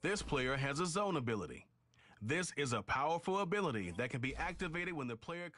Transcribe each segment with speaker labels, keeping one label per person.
Speaker 1: This player has a zone ability. This is a powerful ability that can be activated when the player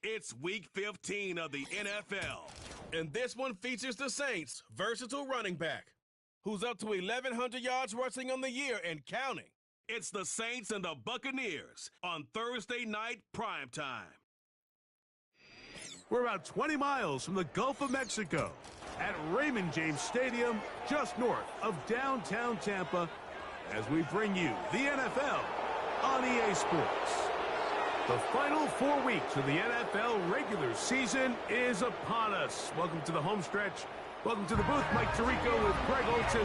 Speaker 1: It's week 15 of the NFL. And this one features the Saints' versatile running back, who's up to 1,100 yards rushing on the year and counting. It's the Saints and the Buccaneers on Thursday night primetime.
Speaker 2: We're about 20 miles from the Gulf of Mexico at Raymond James Stadium, just north of downtown Tampa, as we bring you the NFL on EA Sports. The final 4 weeks of the NFL regular season is upon us. Welcome to the home stretch. Welcome to the booth. Mike Tirico with Greg Olson.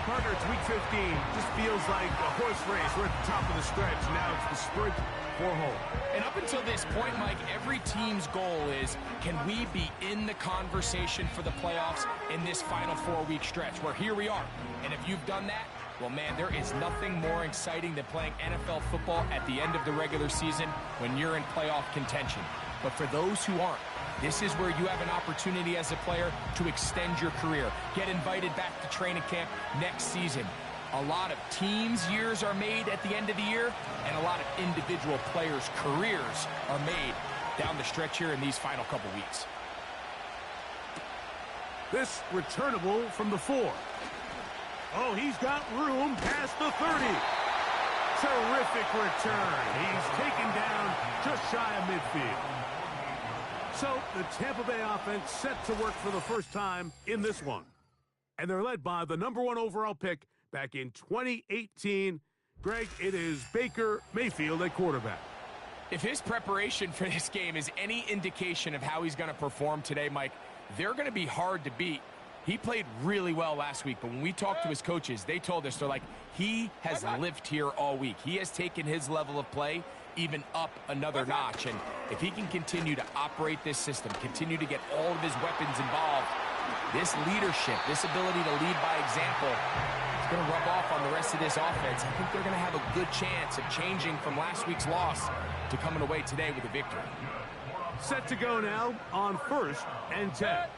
Speaker 2: Partner, it's week 15. Just feels like a horse race. We're at the top of the stretch. Now it's the sprint for home.
Speaker 3: And up until this point, Mike, every team's goal is, can we be in the conversation for the playoffs in this final 4-week stretch? Where here we are. And if you've done that, well, man, there is nothing more exciting than playing NFL football at the end of the regular season when you're in playoff contention. But for those who aren't, this is where you have an opportunity as a player to extend your career, get invited back to training camp next season. A lot of teams' years are made at the end of the year, and a lot of individual players' careers are made down the stretch here in these final couple weeks.
Speaker 2: This returnable from the 4. Oh, he's got room past the 30. Terrific return. He's taken down just shy of midfield. So the Tampa Bay offense set to work for the first time in this one. And they're led by the #1 overall pick back in 2018. Greg, it is Baker Mayfield at quarterback.
Speaker 3: If his preparation for this game is any indication of how he's going to perform today, Mike, they're going to be hard to beat. He played really well last week, but when we talked to his coaches, they told us, they're like, he has lived here all week. He has taken his level of play even up another notch. And if he can continue to operate this system, continue to get all of his weapons involved, this leadership, this ability to lead by example, is going to rub off on the rest of this offense. I think they're going to have a good chance of changing from last week's loss to coming away today with a victory.
Speaker 2: Set to go now on 1st and 10.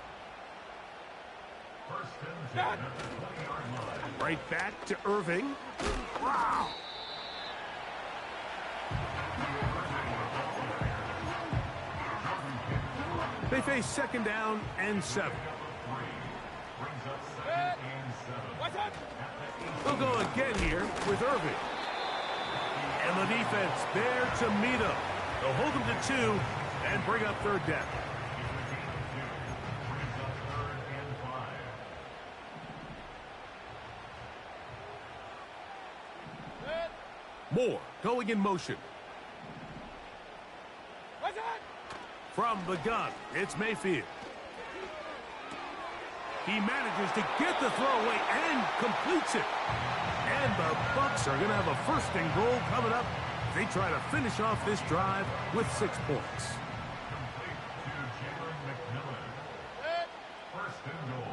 Speaker 2: Right back to Irving. Wow! They face 2nd down and 7. They'll go again here with Irving. And the defense there to meet him. They'll hold him to 2 and bring up 3rd down. Moore going in motion. From the gun, it's Mayfield. He manages to get the throw away and completes it. And the Bucs are going to have a 1st and goal coming up. They try to finish off this drive with 6 points.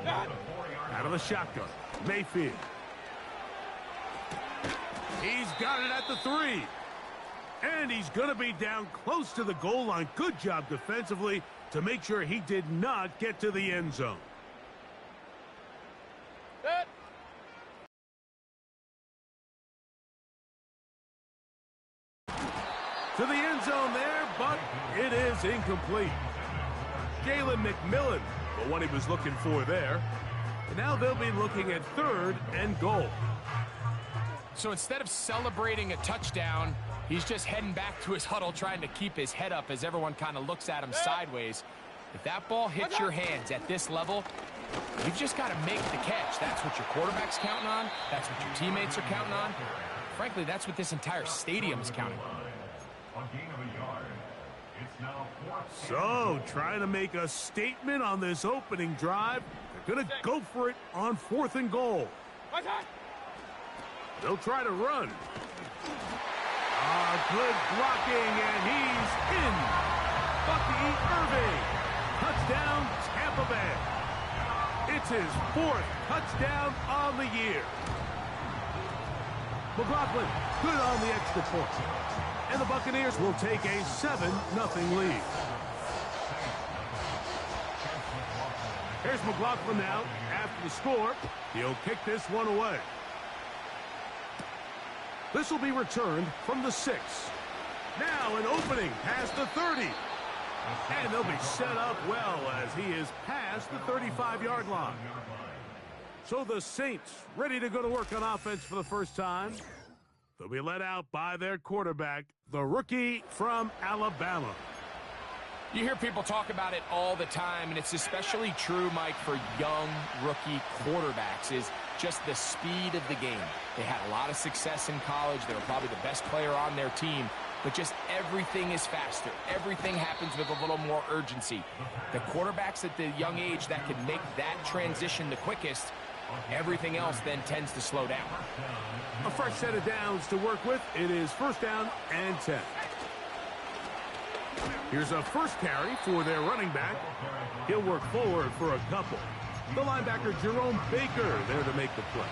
Speaker 2: Out of the shotgun, Mayfield. He's got it at the 3. And he's going to be down close to the goal line. Good job defensively to make sure he did not get to the end zone. To the end zone there, but it is incomplete. Jalen McMillan, the one he was looking for there. And now they'll be looking at 3rd and goal.
Speaker 3: So instead of celebrating a touchdown, he's just heading back to his huddle trying to keep his head up as everyone kind of looks at him sideways. If that ball hits your hands at this level, you've just got to make the catch. That's what your quarterback's counting on. That's what your teammates are counting on. Frankly, that's what this entire stadium is counting on.
Speaker 2: So, trying to make a statement on this opening drive. They're going to go for it on 4th and goal. They'll try to run. Good blocking, and he's in. Bucky Irving. Touchdown, Tampa Bay. It's his 4th touchdown on the year. McLaughlin, good on the extra point. And the Buccaneers will take a 7-0 lead. Here's McLaughlin now after the score. He'll kick this one away. This will be returned from the 6. Now an opening past the 30. And they'll be set up well as he is past the 35-yard line. So the Saints ready to go to work on offense for the first time. They'll be led out by their quarterback, the rookie from Alabama.
Speaker 3: You hear people talk about it all the time, and it's especially true, Mike, for young rookie quarterbacks, is just the speed of the game. They had a lot of success in college. They were probably the best player on their team, but just everything is faster. Everything happens with a little more urgency. The quarterbacks at the young age that can make that transition the quickest, everything else then tends to slow down.
Speaker 2: A fresh set of downs to work with. It is first down and 10. Here's a first carry for their running back. He'll work forward for a couple. The linebacker, Jerome Baker, there to make the play.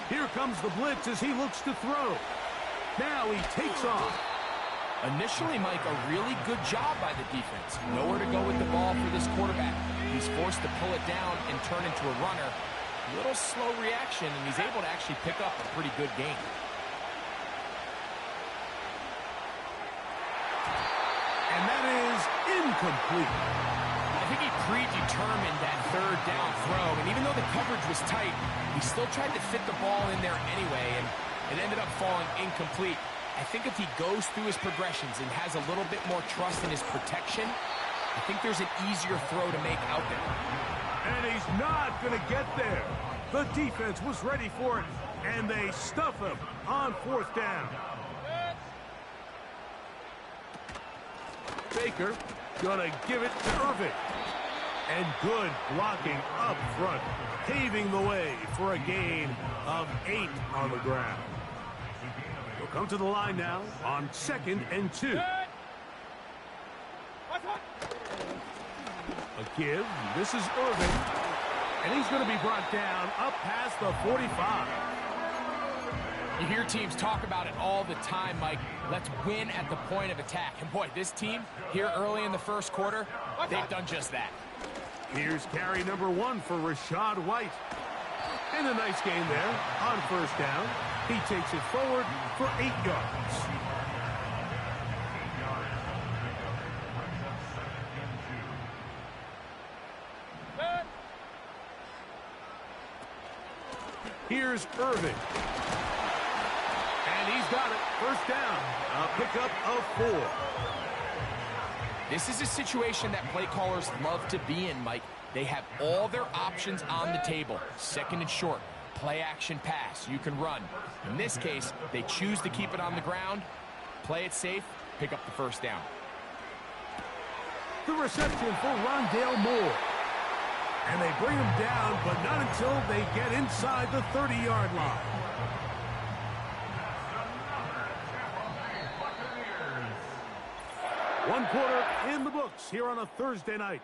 Speaker 2: Here comes the blitz as he looks to throw. Now he takes off.
Speaker 3: Initially, Mike, a really good job by the defense. Nowhere to go with the ball for this quarterback. He's forced to pull it down and turn into a runner. A little slow reaction, and he's able to actually pick up a pretty good game.
Speaker 2: And that is incomplete.
Speaker 3: I think he predetermined that third down throw, and even though the coverage was tight, he still tried to fit the ball in there anyway, and it ended up falling incomplete. I think if he goes through his progressions and has a little bit more trust in his protection, I think there's an easier throw to make out there.
Speaker 2: And he's not going to get there. The defense was ready for it, and they stuff him on fourth down. Baker going to give it to Irving. And good blocking up front, paving the way for a gain of 8 on the ground. He'll come to the line now on 2nd and 2. A give. This is Irving. And he's going to be brought down up past the 45.
Speaker 3: You hear teams talk about it all the time, Mike. Let's win at the point of attack. And boy, this team here early in the first quarter, they've done just that.
Speaker 2: Here's carry number 1 for Rashad White. And a nice gain there on first down. He takes it forward for 8 yards. Here's Irving. And he's got it. First down. A pickup of 4.
Speaker 3: This is a situation that play callers love to be in, Mike. They have all their options on the table. 2nd and short. Play action pass. You can run. In this case, they choose to keep it on the ground, play it safe, pick up the first down.
Speaker 2: The reception for Rondale Moore. And they bring him down, but not until they get inside the 30-yard line. One quarter in the books here on a Thursday night.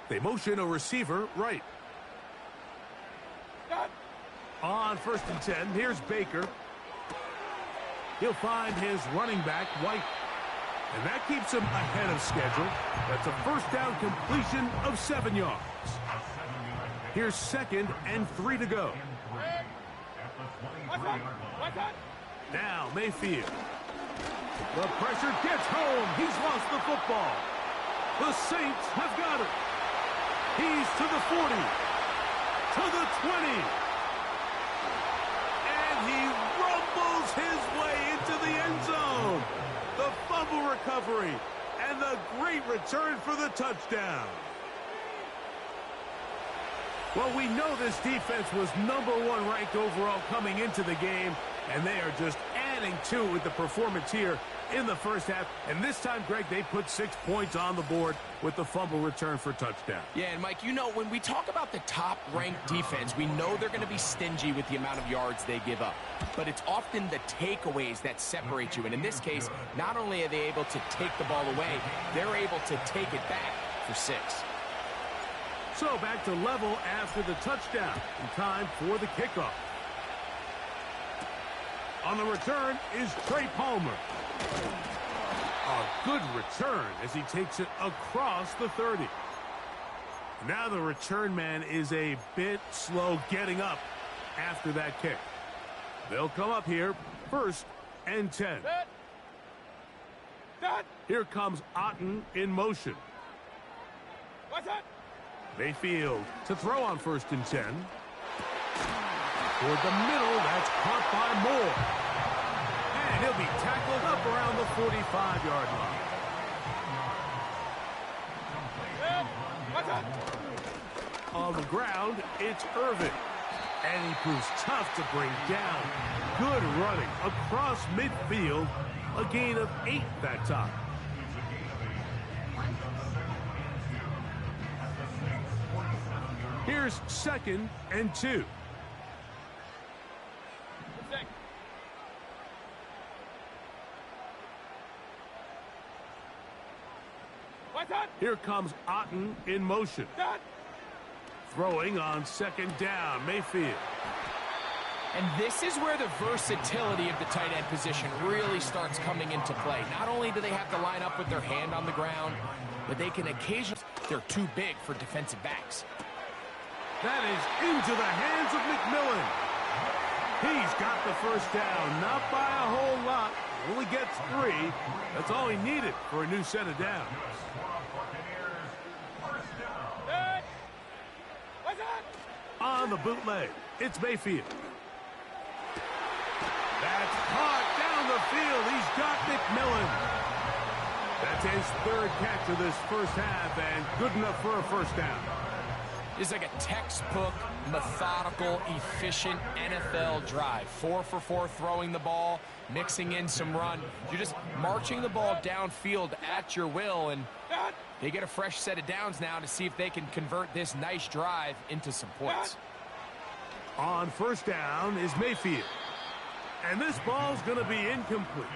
Speaker 2: They motion a receiver right. On 1st and 10, here's Baker. He'll find his running back, White. And that keeps him ahead of schedule. That's a first down completion of 7 yards. Here's 2nd and 3 to go. Now Mayfield. The pressure gets home. He's lost the football. The Saints have got it. He's to the 40, to the 20. And he rumbles his way into the end zone. The fumble recovery and the great return for the touchdown. Well, we know this defense was #1 ranked overall coming into the game, and they are just adding to it with the performance here in the first half. And this time, Greg, they put 6 points on the board with the fumble return for touchdown.
Speaker 3: Yeah, and Mike, you know, when we talk about the top-ranked defense, we know they're going to be stingy with the amount of yards they give up. But it's often the takeaways that separate you. And in this case, not only are they able to take the ball away, they're able to take it back for 6.
Speaker 2: So back to level after the touchdown. In time for the kickoff. On the return is Trey Palmer. A good return as he takes it across the 30. Now the return man is a bit slow getting up after that kick. They'll come up here, 1st and 10. Here comes Otten in motion. Mayfield to throw on 1st and 10. Toward the middle, that's caught by Moore. And he'll be tackled up around the 45-yard line. On the ground, it's Irvin. And he proves tough to bring down. Good running across midfield. A gain of 8 that time. Here's 2nd and 2. Here comes Otten in motion. Throwing on 2nd down, Mayfield.
Speaker 3: And this is where the versatility of the tight end position really starts coming into play. Not only do they have to line up with their hand on the ground, but they can occasionally, they're too big for defensive backs.
Speaker 2: That is into the hands of McMillan. He's got the 1st down, not by a whole lot. Only gets 3. That's all he needed for a new set of downs. On the bootleg, it's Mayfield. That's caught down the field. He's got McMillan. That's his 3rd catch of this 1st half and good enough for a 1st down.
Speaker 3: It's like a textbook, methodical, efficient NFL drive. 4 for 4 throwing the ball, mixing in some run. You're just marching the ball downfield at your will, and they get a fresh set of downs now to see if they can convert this nice drive into some points.
Speaker 2: On 1st down is Mayfield. And this ball's going to be incomplete.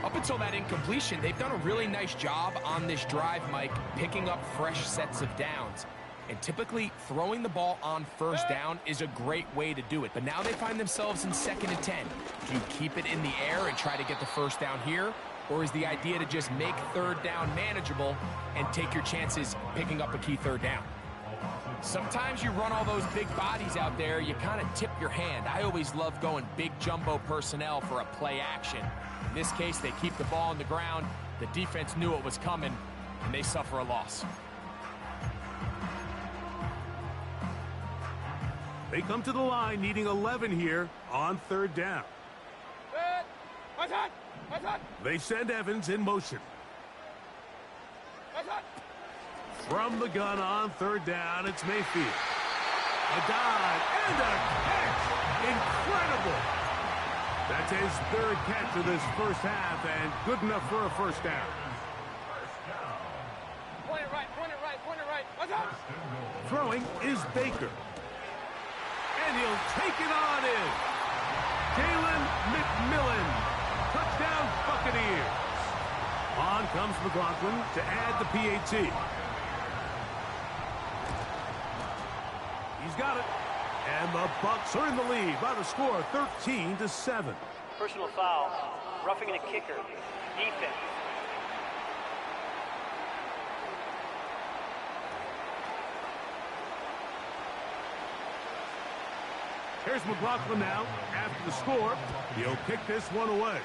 Speaker 3: Up until that incompletion, they've done a really nice job on this drive, Mike, picking up fresh sets of downs. And typically, throwing the ball on 1st down is a great way to do it. But now they find themselves in 2nd and 10. Do you keep it in the air and try to get the 1st down here? Or is the idea to just make 3rd down manageable and take your chances picking up a key 3rd down? Sometimes you run all those big bodies out there, you kind of tip your hand. I always love going big jumbo personnel for a play action. In this case, they keep the ball on the ground. The defense knew it was coming, and they suffer a loss.
Speaker 2: They come to the line needing 11 here on 3rd down. They send Evans in motion. From the gun on 3rd down, it's Mayfield. A dive and a catch. Incredible. That's his 3rd catch of this 1st half and good enough for a 1st down.
Speaker 4: Point it right.
Speaker 2: Throwing is Baker. And he'll take it on in. Jalen McMillan. Touchdown Buccaneers. On comes McLaughlin to add the PAT. He's got it. And the Bucs are in the lead by the score 13-7.
Speaker 4: Personal foul. Roughing a kicker. Defense.
Speaker 2: Here's McLaughlin now. After the score, he'll kick this one away.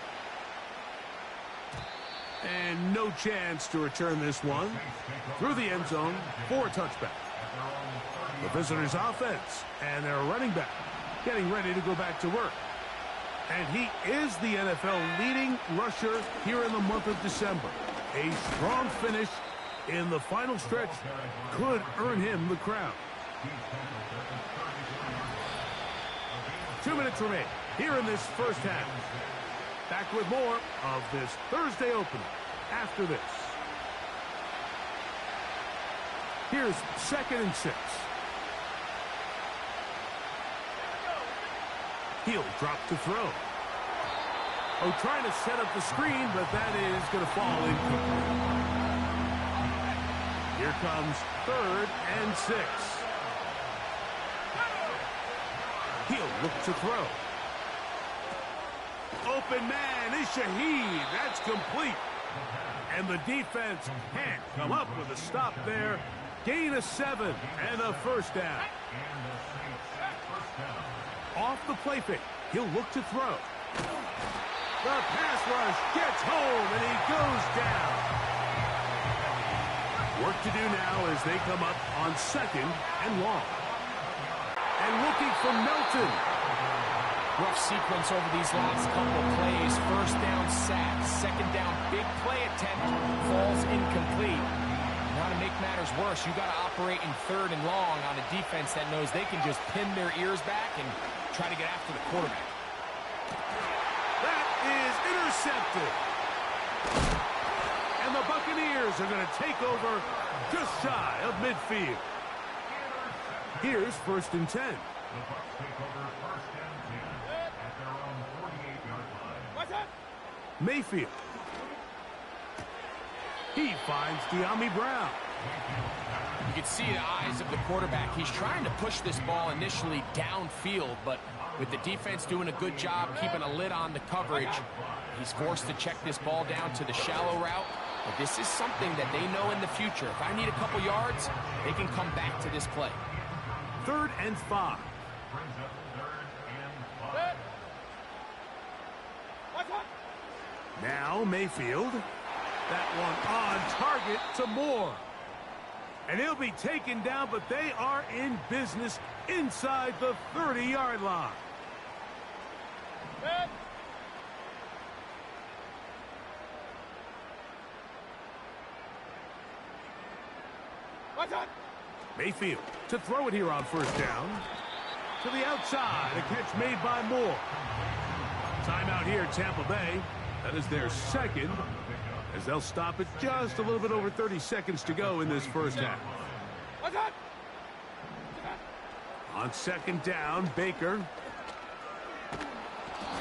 Speaker 2: And no chance to return this one. Through the end zone for a touchback. The visitors' offense and their running back getting ready to go back to work. And he is the NFL leading rusher here in the month of December. A strong finish in the final stretch could earn him the crown. 2 minutes remain here in this 1st half. Back with more of this Thursday opener after this. Here's 2nd and 6. He'll drop to throw. Oh, trying to set up the screen, but that is going to fall incomplete. Here comes 3rd and 6. He'll look to throw. open man is Shaheed. That's complete. And the defense can't come up with a stop there. Gain of 7 and a first down. Off the play fake, he'll look to throw. The pass rush gets home, and he goes down. Work to do now as they come up on 2nd and long. And looking for Melton.
Speaker 3: Rough sequence over these last couple plays. First down sack, second down big play attempt, falls incomplete. Now to make matters worse, you got to operate in 3rd and long on a defense that knows they can just pin their ears back and try to get after the quarterback.
Speaker 2: That is intercepted. And the Buccaneers are going to take over just shy of midfield. Here's 1st and 10. Mayfield. He finds De'Ami Brown.
Speaker 3: You can see the eyes of the quarterback. He's trying to push this ball initially downfield, but with the defense doing a good job keeping a lid on the coverage, he's forced to check this ball down to the shallow route. But this is something that they know in the future. If I need a couple yards, they can come back to this play.
Speaker 2: 3rd and 5. Now Mayfield. That one on target to Moore. And he'll be taken down, but they are in business inside the 30-yard line. Mayfield to throw it here on 1st down. To the outside, a catch made by Moore. Timeout here, Tampa Bay. That is their 2nd, as they'll stop it just a little bit over 30 seconds to go in this first half. On 2nd down, Baker.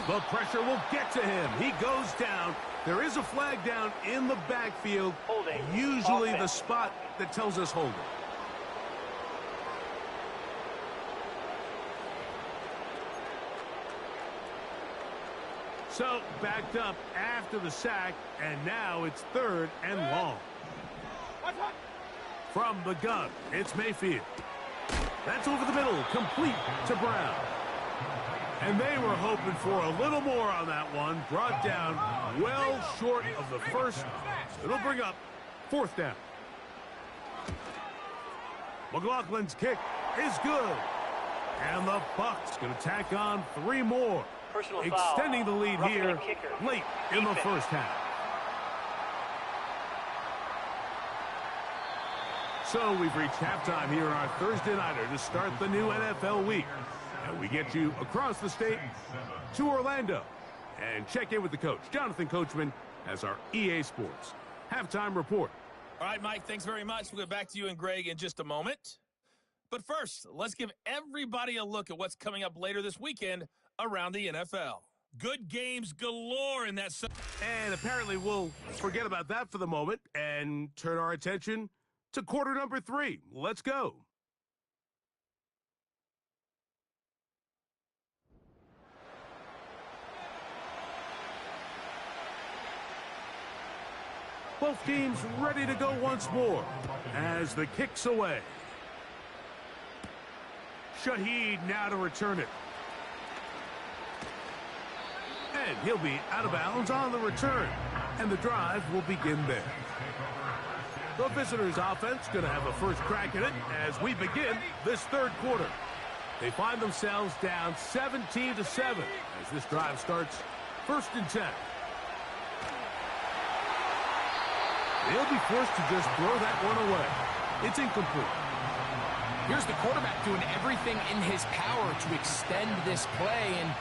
Speaker 2: The pressure will get to him. He goes down. There is a flag down in the backfield.
Speaker 4: Holding.
Speaker 2: Usually the
Speaker 4: Offense.
Speaker 2: spot that tells us holding. So, backed up after the sack, and now it's 3rd and long. From the gun, it's Mayfield. That's over the middle, complete to Brown. And they were hoping for a little more on that one. Brought down well short of the first. It'll bring up 4th down. McLaughlin's kick is good. And the Bucs going to tack on 3 more.
Speaker 4: Personal
Speaker 2: Extending
Speaker 4: foul.
Speaker 2: the lead
Speaker 4: Roughing
Speaker 2: here
Speaker 4: a kicker.
Speaker 2: late in the
Speaker 4: Defense.
Speaker 2: first half. So we've reached halftime here on our Thursday nighter to start the new NFL week. And we get you across the state to Orlando. And check in with the coach, Jonathan Coachman, as our EA Sports halftime report.
Speaker 5: All right, Mike, thanks very much. We'll get back to you and Greg in just a moment. But first, let's give everybody a look at what's coming up later this weekend around the NFL. Good games galore in that.
Speaker 2: And apparently we'll forget about that for the moment and turn our attention to quarter number 3. Let's go. Both teams ready to go once more as the kick's away. Shaheed now to return it. And he'll be out of bounds on the return. And the drive will begin there. The visitors' offense going to have a first crack at it as we begin this 3rd quarter. They find themselves down 17-7 as this drive starts 1st and 10. They'll be forced to just throw that one away. It's incomplete.
Speaker 3: Here's the quarterback doing everything in his power to extend this play, and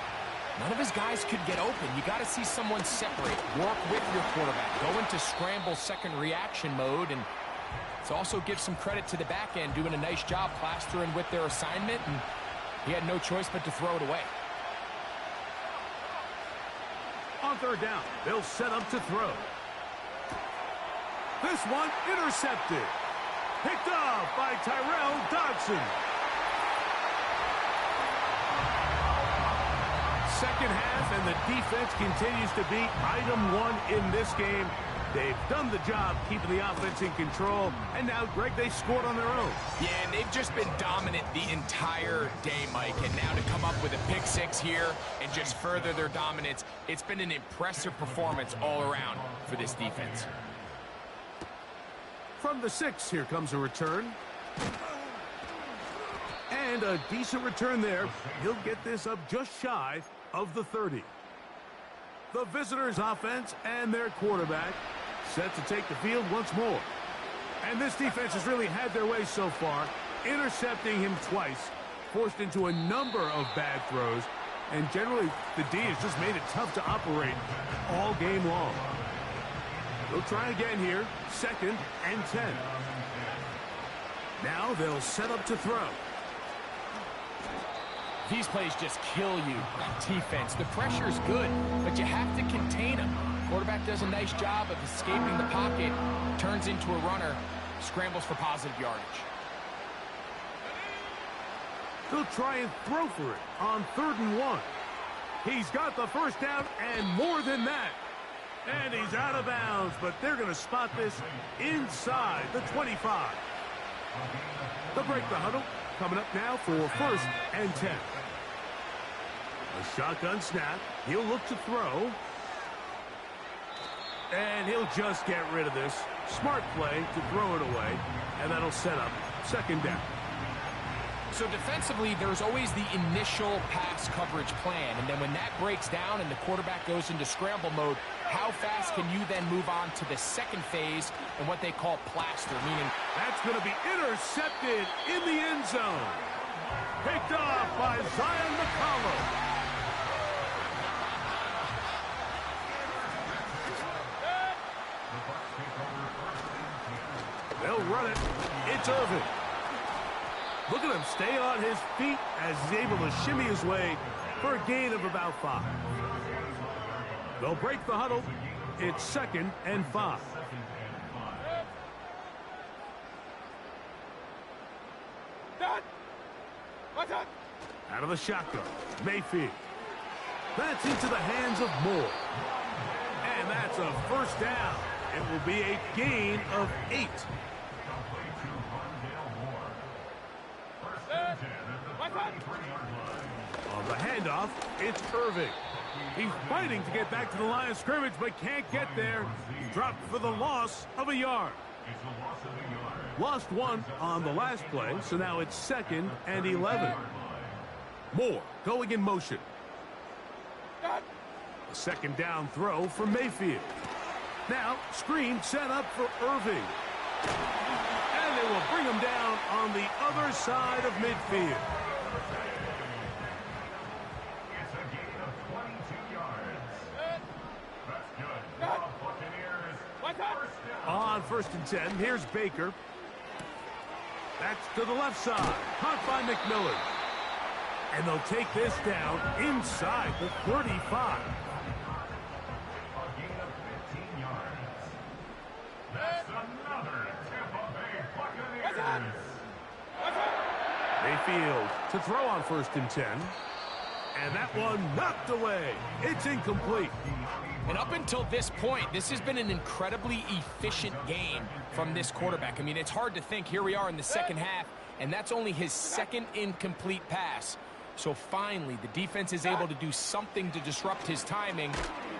Speaker 3: none of his guys could get open. You got to see someone separate, work with your quarterback, go into scramble second reaction mode, and it also gives some credit to the back end doing a nice job plastering with their assignment, and he had no choice but to throw it away.
Speaker 2: On 3rd down, they'll set up to throw. This one intercepted. Picked off by Tyrell Dodson. Second half, And the defense continues to be item one in this game. They've done the job keeping the offense in control. And now, Greg, they scored on their own.
Speaker 3: Yeah, and they've just been dominant the entire day, Mike. And now to come up with a pick six here and just further their dominance, it's been an impressive performance all around for this defense.
Speaker 2: From the 6, here comes a return. And a decent return there. He'll get this up just shy of the 30. The visitors' offense and their quarterback set to take the field once more. And this defense has really had their way so far, intercepting him twice, forced into a number of bad throws, and generally the D has just made it tough to operate all game long. They'll try again here, 2nd and 10. Now they'll set up to throw.
Speaker 3: These plays just kill you on defense. The pressure is good, but you have to contain them. Quarterback does a nice job of escaping the pocket, turns into a runner, scrambles for positive yardage.
Speaker 2: They'll try and throw for it on 3rd and 1. He's got the first down and more than that. And he's out of bounds, but they're going to spot this inside the 25. They'll break the huddle. Coming up now for 1st and 10. A shotgun snap. He'll look to throw. And he'll just get rid of this. Smart play to throw it away. And that'll set up 2nd down.
Speaker 3: So defensively, there's always the initial pass coverage plan. And then when that breaks down and the quarterback goes into scramble mode, how fast can you then move on to the 2nd phase and what they call plaster, meaning
Speaker 2: that's going to be intercepted in the end zone. Picked off by Zion McCollum. They'll run it. It's Irvin. Look at him stay on his feet as he's able to shimmy his way for a gain of about 5. They'll break the huddle. It's 2nd and 5. Out of the shotgun, Mayfield. That's into the hands of Moore. And that's a 1st down. It will be a gain of 8. On the handoff, it's Irving. He's fighting to get back to the line of scrimmage, but can't get there. He's dropped for the loss of a yard. Lost 1 on the last play, so now it's 2nd and 11. Moore going in motion. A 2nd down throw for Mayfield. Now, screen set up for Irving. And they will bring him down on the other side of midfield.
Speaker 6: It's a gain of 22 yards. That's good. Buccaneers.
Speaker 2: On 1st and 10, here's Baker. That's to the left side. Caught by McMillan. And they'll take this down inside the 35.
Speaker 6: A gain of 15 yards. That's another Tampa Bay Buccaneers.
Speaker 2: Mayfield to throw on 1st and 10. And that one knocked away. It's incomplete.
Speaker 3: And up until this point, this has been an incredibly efficient game from this quarterback. I mean, it's hard to think. Here we are in the 2nd half, and that's only his 2nd incomplete pass. So finally, the defense is able to do something to disrupt his timing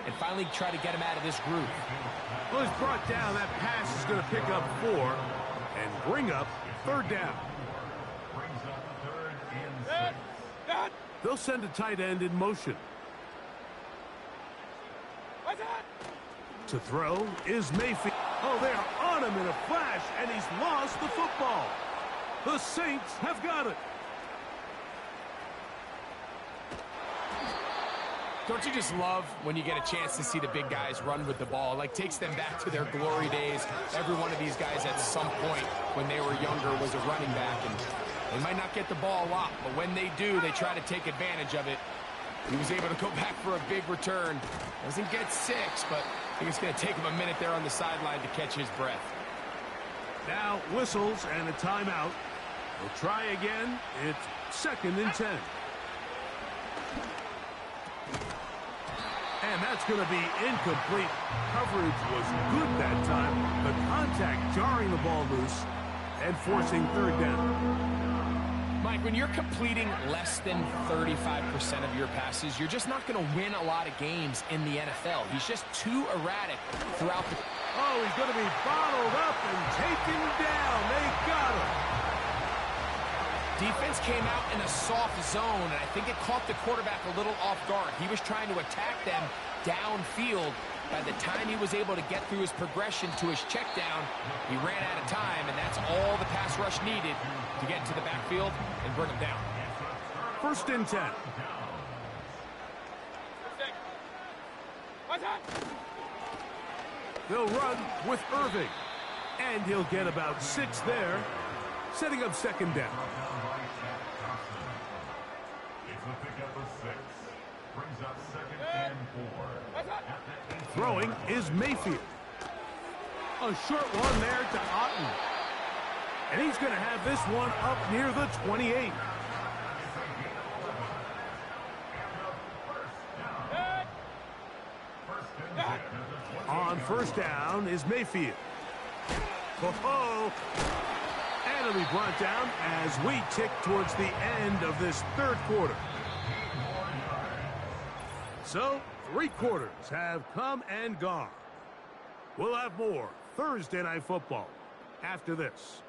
Speaker 3: and finally try to get him out of this groove.
Speaker 2: Well, he's brought down. That pass is going to pick up 4 and bring up 3rd down.
Speaker 6: Brings up 3rd and 6.
Speaker 2: They'll send a tight end in motion. To throw is Mayfield. Oh, they're on him in a flash, and he's lost the football. The Saints have got it.
Speaker 3: Don't you just love when you get a chance to see the big guys run with the ball? Like, takes them back to their glory days. Every one of these guys at some point when they were younger was a running back, and they might not get the ball a lot, but when they do, they try to take advantage of it. He was able to go back for a big return. Doesn't get 6, but I think it's going to take him a minute there on the sideline to catch his breath.
Speaker 2: Now whistles and a timeout. We'll try again. It's 2nd and 10. And that's going to be incomplete. Coverage was good that time. The contact jarring the ball loose and forcing third down.
Speaker 3: Mike, when you're completing less than 35% of your passes, you're just not going to win a lot of games in the NFL. He's just too erratic throughout the...
Speaker 2: Oh, he's going to be bottled up and taken down. They got him.
Speaker 3: Defense came out in a soft zone, and I think it caught the quarterback a little off guard. He was trying to attack them downfield. By the time he was able to get through his progression to his check down, he ran out of time, and that's all the pass rush needed to get to the backfield and bring him down.
Speaker 2: 1st and 10. They'll run with Irving, and he'll get about 6 there, setting up 2nd down.
Speaker 6: It's a pickup of 6. Brings up 2nd and 4.
Speaker 2: Throwing is Mayfield. A short one there to Otten. And he's going to have this one up near the 28. On 1st down is Mayfield. Oh, and it'll be brought down as we tick towards the end of this 3rd quarter. So, 3 quarters have come and gone. We'll have more Thursday Night Football after this.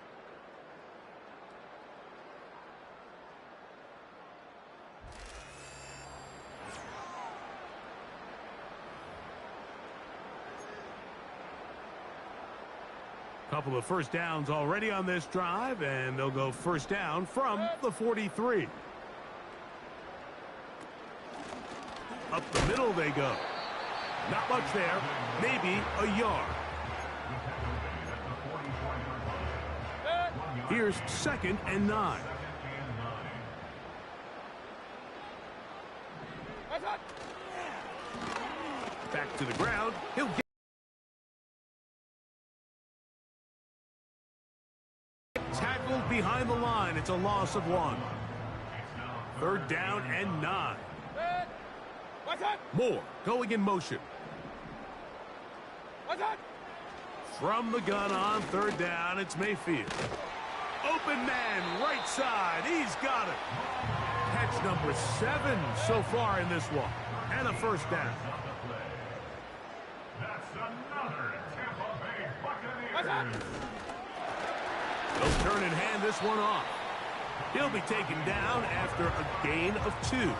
Speaker 2: Couple of 1st downs already on this drive, and they'll go 1st down from the 43. Up the middle they go. Not much there. Maybe a yard. Here's 2nd and 9. Back to the ground. He'll get tackled behind the line. It's a loss of 1. 3rd down and 9. Moore going in motion. From the gun on 3rd down, it's Mayfield. Open man, right side. He's got it. Catch number 7 so far in this one. And a 1st down.
Speaker 6: That's another Tampa Bay Buccaneers.
Speaker 2: They'll turn and hand this one off. He'll be taken down after a gain of 2.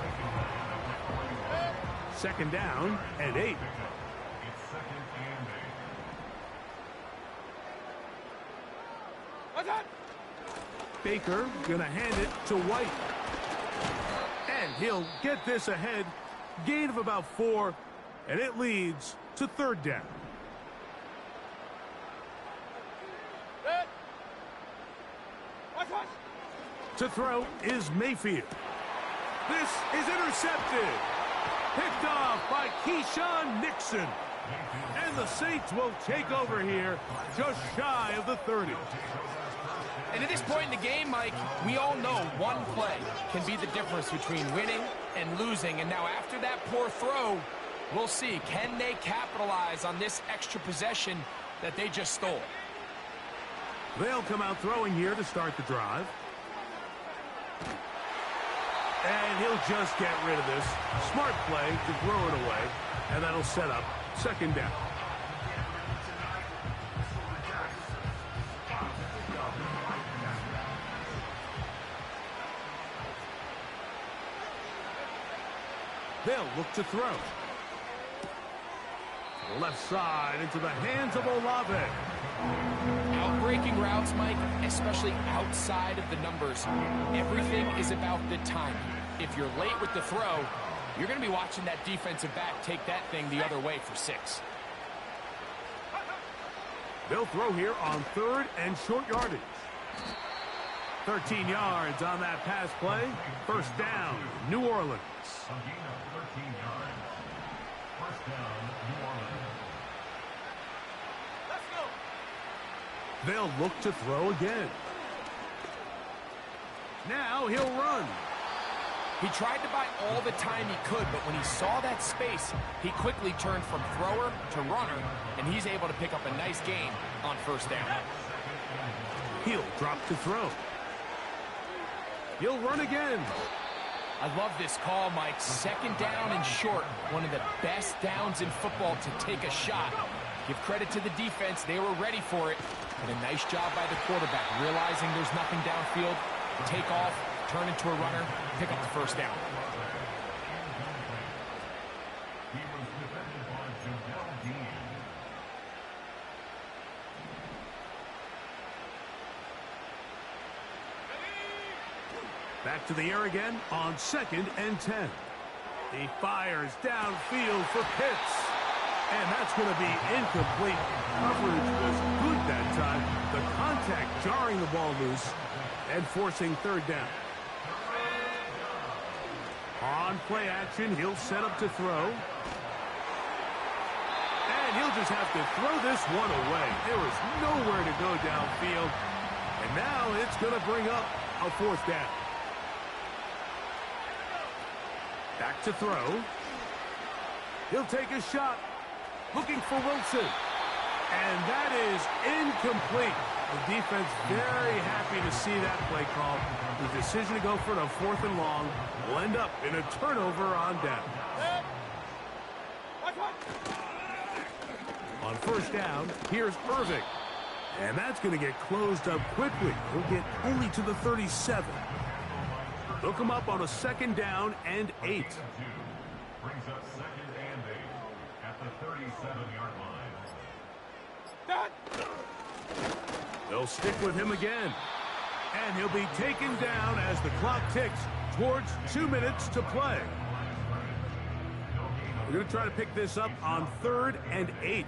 Speaker 2: 2nd down and 8.
Speaker 6: It's 2nd and 8.
Speaker 2: Baker gonna hand it to White. And he'll get this ahead. Gain of about 4, and it leads to 3rd down. To throw is Mayfield. This is intercepted. Picked off by Keyshawn Nixon. And the Saints will take over here just shy of the 30.
Speaker 3: And at this point in the game, Mike, we all know one play can be the difference between winning and losing. And now after that poor throw, we'll see, can they capitalize on this extra possession that they just stole?
Speaker 2: They'll come out throwing here to start the drive. And he'll just get rid of this. Smart play to throw it away. And that'll set up 2nd down. They'll look to throw. Left side into the hands of Olave.
Speaker 3: Outbreaking routes, Mike, especially outside of the numbers, everything is about the timing. If you're late with the throw, you're going to be watching that defensive back take that thing the other way for 6.
Speaker 2: They'll throw here on 3rd and short yardage. 13 yards on that pass play. 1st down, New Orleans.
Speaker 6: A gain of 13 yards. 1st down, New Orleans.
Speaker 4: Let's go.
Speaker 2: They'll look to throw again. Now he'll run.
Speaker 3: He tried to buy all the time he could, but when he saw that space, he quickly turned from thrower to runner, and he's able to pick up a nice gain on first down.
Speaker 2: He'll drop to throw. He'll run again.
Speaker 3: I love this call, Mike. Second down and short. One of the best downs in football to take a shot. Give credit to the defense. They were ready for it. And a nice job by the quarterback, realizing there's nothing downfield. Take off, turn into a runner, pick up the first down.
Speaker 6: He was defended by Jamel Dean.
Speaker 2: Back to the air again on 2nd and 10. He fires downfield for Pitts. And that's going to be incomplete. Coverage was good that time. The contact jarring the ball loose and forcing third down. On play action, he'll set up to throw. And he'll just have to throw this one away. There is nowhere to go downfield. And now it's going to bring up a fourth down. Back to throw. He'll take a shot. Looking for Wilson. And that is incomplete. The defense very happy to see that play call. The decision to go for it on 4th and long will end up in a turnover on down. On first down, here's Irving. And that's going to get closed up quickly. He'll get only to the 37. They'll come up on a 2nd down and 8.
Speaker 6: Brings up 2nd and 8 at the 37-yard line.
Speaker 2: They'll stick with him again. And he'll be taken down as the clock ticks towards 2 minutes to play. We're going to try to pick this up on 3rd and 8.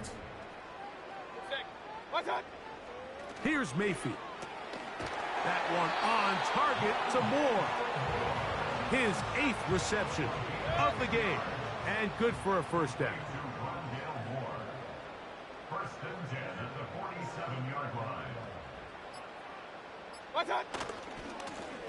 Speaker 2: Here's Mayfield. That one on target to Moore. His 8th reception of the game. And good for a first down.
Speaker 6: First and 10 at the 47-yard line.